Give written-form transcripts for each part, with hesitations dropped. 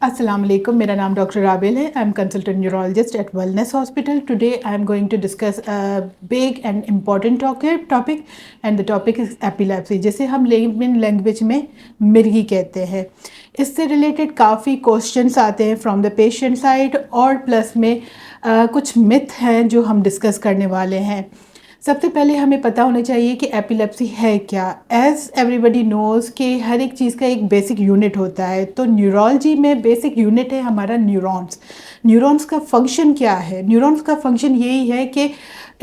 Assalamu alaikum. मेरा नाम doctor Rabil है. I'm consultant neurologist at Wellness Hospital. Today I'm going to discuss a big and important topic and the topic is epilepsy, जिसे हम layman language में मिर्गी कहते हैं. इससे रिलेटेड काफ़ी क्वेश्चंस आते हैं फ्रॉम द पेशेंट साइड और प्लस में कुछ मिथ हैं जो हम डिस्कस करने वाले हैं. सबसे पहले हमें पता होना चाहिए कि एपिलेप्सी है क्या. एज़ एवरीबडी नोज़ कि हर एक चीज़ का एक बेसिक यूनिट होता है. तो न्यूरोलॉजी में बेसिक यूनिट है हमारा न्यूरॉन्स. न्यूरॉन्स का फंक्शन क्या है? न्यूरॉन्स का फंक्शन यही है कि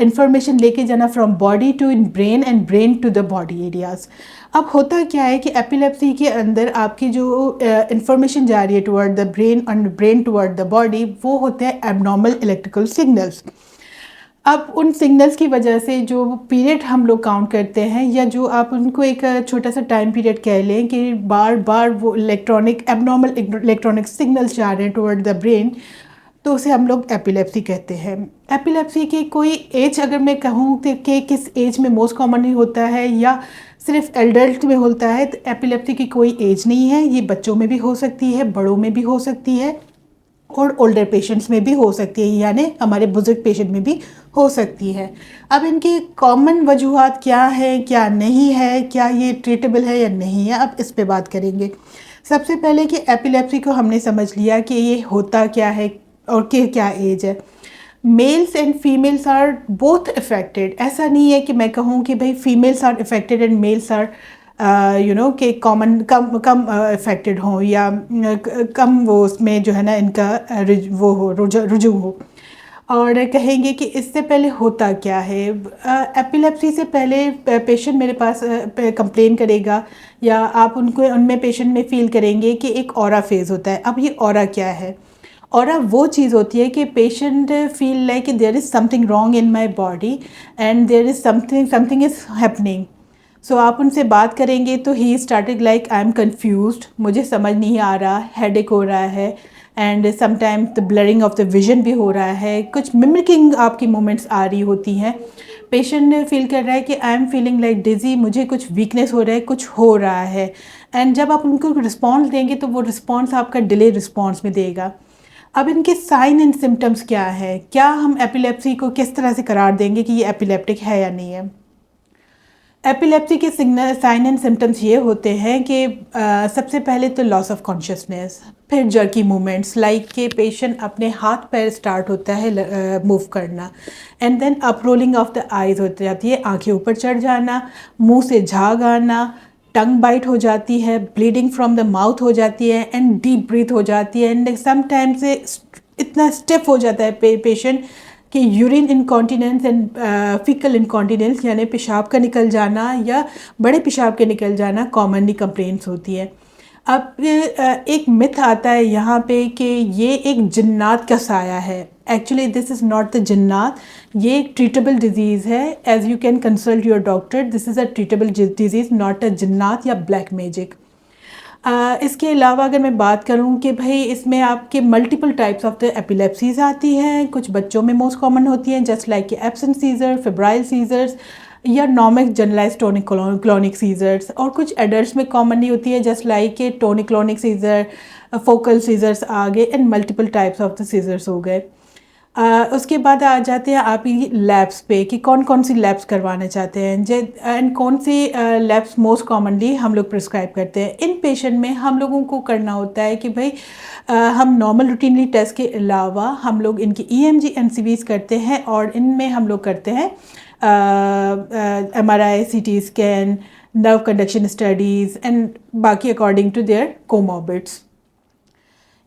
इंफॉर्मेशन लेके जाना from body to in brain and brain to the body areas. अब होता क्या है कि एपिलेप्सी के अंदर आपकी जो इंफॉर्मेशन जा रही है toward the brain and brain toward the body, वो होते हैं एबनॉर्मल इलेक्ट्रिकल सिग्नल्स. अब उन सिग्नल्स की वजह से जो पीरियड हम लोग काउंट करते हैं या जो आप उनको एक छोटा सा टाइम पीरियड कह लें कि बार बार वो एबनॉर्मल इलेक्ट्रॉनिक सिग्नल्स जा रहे हैं टुवर्ड द ब्रेन, तो उसे हम लोग एपिलेप्सी कहते हैं. एपिलेप्सी की कोई एज अगर मैं कहूँ कि किस एज में मोस्ट कॉमनली होता है या सिर्फ एडल्ट में होता है, तो एपिलेप्सी की कोई एज नहीं है. ये बच्चों में भी हो सकती है, बड़ों में भी हो सकती है और ओल्डर पेशेंट्स में भी हो सकती है, यानी हमारे बुजुर्ग पेशेंट में भी हो सकती है. अब इनकी कॉमन वजूहात क्या है, क्या नहीं है, क्या ये ट्रीटेबल है या नहीं है, अब इस पे बात करेंगे. सबसे पहले कि एपिलेप्सी को हमने समझ लिया कि ये होता क्या है और क्या एज है. Males and females are both affected. ऐसा नहीं है कि मैं कहूँ कि भाई females are affected and males are कि कम अफेक्टेड हो या कम वो उसमें जो है ना इनका वो हो रुझान हो. और कहेंगे कि इससे पहले होता क्या है. एपिलेप्सी से पहले पेशेंट मेरे पास कंप्लेन करेगा या आप उनमें पेशेंट में फील करेंगे कि एक ऑरा फेज़ होता है. अब ये ऑरा क्या है? ऑरा वो चीज़ होती है कि patient feel like there is something wrong in my body and there is something is happening. So आप उनसे बात करेंगे तो ही started like I am confused, मुझे समझ नहीं आ रहा, हेडेक हो रहा है and sometimes the blurring of the vision भी हो रहा है, कुछ मिमिकिंग आपकी मूवमेंट्स आ रही होती हैं. पेशेंट फील कर रहा है कि I am feeling like digi, मुझे कुछ वीकनेस हो रहा है, कुछ हो रहा है. एंड जब आप उनको रिस्पॉन्स देंगे तो वो रिस्पॉन्स आपका डिले रिस्पॉन्स में देगा. अब इनके साइन एंड सिम्टम्स क्या है? क्या हम एपिलेप्सी को किस तरह से करार देंगे कि ये एपिलेप्टिक है या नहीं है? एपिलेप्सी के साइन एंड सिम्टम्स ये होते हैं कि सबसे पहले तो लॉस ऑफ कॉन्शियसनेस, फिर जर्की मूवमेंट्स लाइक के पेशेंट अपने हाथ पैर स्टार्ट होता है मूव करना, and then up rolling of the eyes हो जाती है, आंखें ऊपर चढ़ जाना, मुंह से झाग आना, टंग बाइट हो जाती है, ब्लीडिंग फ्रॉम द माउथ हो जाती है एंड डीप ब्रीथ हो जाती है. एंड समटाइम्स इतना स्टिफ हो जाता है पेशेंट कि urine incontinence and faecal incontinence यानी पेशाब का निकल जाना या बड़े पेशाब के निकल जाना कॉमनली कंप्लेंट्स होती है. अब एक मिथ आता है यहाँ पे कि ये एक जिन्नात का साया है. Actually this is not the जिन्नात, ये एक ट्रीटेबल डिजीज़ है. As you can consult your doctor, this is a treatable disease, not a जिन्नात या ब्लैक मैजिक. इसके अलावा अगर मैं बात करूं कि भाई इसमें आपके multiple types of the epilepsies आती हैं. कुछ बच्चों में मोस्ट कॉमन होती हैं जस्ट लाइक कि एब्सेंट सीजर, फेब्राइल सीजर्स या normal generalize tonic clonic seizures, और कुछ एडल्ट्स में कॉमनली होती है जस्ट लाइक कि tonic clonic seizure, focal seizures आ गए and multiple types of the seizures हो गए. उसके बाद आ जाते हैं आप ये लैब्स पे कि कौन कौन सी लैब्स करवाना चाहते हैं एंड कौन सी लैब्स मोस्ट कॉमनली हम लोग प्रिस्क्राइब करते हैं. इन पेशेंट में हम लोगों को करना होता है कि भाई हम नॉर्मल रूटीनली टेस्ट के अलावा हम लोग इनकी EMG NCVs करते हैं और इनमें हम लोग करते हैं MRI, CT scan, nerve conduction studies and बाकी अकॉर्डिंग टू देयर कोमॉर्बिड्स.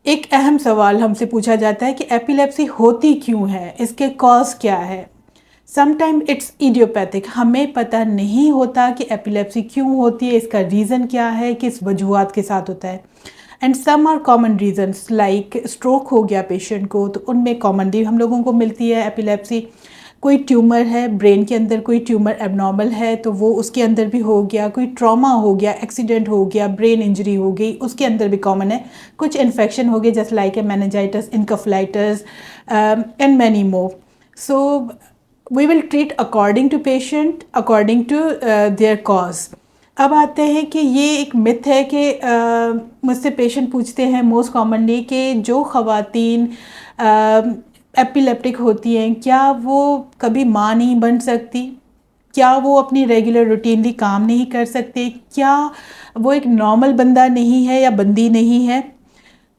एक अहम सवाल हमसे पूछा जाता है कि एपिलेप्सी होती क्यों है, इसके कॉज क्या है. समटाइम इट्स इडियोपैथिक, हमें पता नहीं होता कि एपिलेप्सी क्यों होती है, इसका रीज़न क्या है, किस वजूहात के साथ होता है. And some are common reasons like stroke हो गया पेशेंट को तो उनमें कॉमनली हम लोगों को मिलती है एपिलेप्सी. कोई ट्यूमर है ब्रेन के अंदर, कोई ट्यूमर एबनॉर्मल है तो वो उसके अंदर भी हो गया. कोई ट्रॉमा हो गया, एक्सीडेंट हो गया, ब्रेन इंजरी हो गई, उसके अंदर भी कॉमन है. कुछ इन्फेक्शन हो गए just like a meningitis, encephalitis and many more. So we will treat according to patient, according to their cause. अब आते हैं कि ये एक मिथ है कि मुझसे पेशेंट पूछते हैं मोस्ट कॉमनली कि जो ख़वातीन एपिलेप्टिक होती हैं क्या वो कभी माँ नहीं बन सकती, क्या वो अपनी रेगुलर रूटीनली काम नहीं कर सकते, क्या वो एक नॉर्मल बंदा नहीं है या बंदी नहीं है।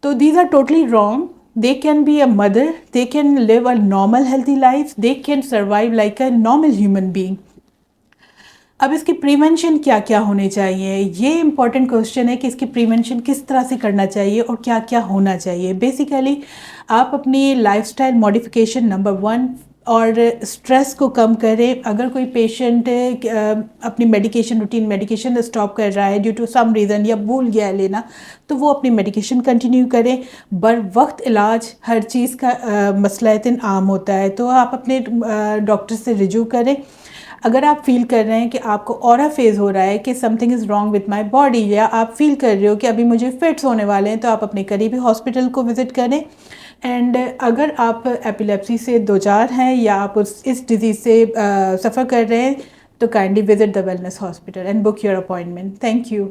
तो these are totally wrong. They can be a mother, they can live a normal healthy life, they can survive like a normal human being. अब इसकी प्रिवेंशन क्या क्या होने चाहिए, ये इंपॉर्टेंट क्वेश्चन है कि इसकी प्रिवेंशन किस तरह से करना चाहिए और क्या क्या होना चाहिए। बेसिकली आप अपनी लाइफस्टाइल मॉडिफिकेशन नंबर 1 और स्ट्रेस को कम करें। अगर कोई पेशेंट अपनी मेडिकेशन मेडिकेशन स्टॉप कर रहा है ड्यू टू सम रीज़न या भूल गया है लेना, तो वो अपनी मेडिकेशन कंटिन्यू करें। बर वक्त इलाज हर चीज़ का मसला इतन आम होता है, तो आप अपने डॉक्टर से रिज्यू करें। अगर आप फील कर रहे हैं कि आपको ऑरा फेज़ हो रहा है कि something is wrong with my body, या आप फील कर रहे हो कि अभी मुझे फिट्स होने वाले हैं, तो आप अपने करीबी हॉस्पिटल को विज़िट करें। एंड अगर आप एपिलेप्सी से दो चार हैं या आप इस डिज़ीज़ से सफ़र कर रहे हैं, तो kindly visit the wellness hospital and book your appointment. Thank you.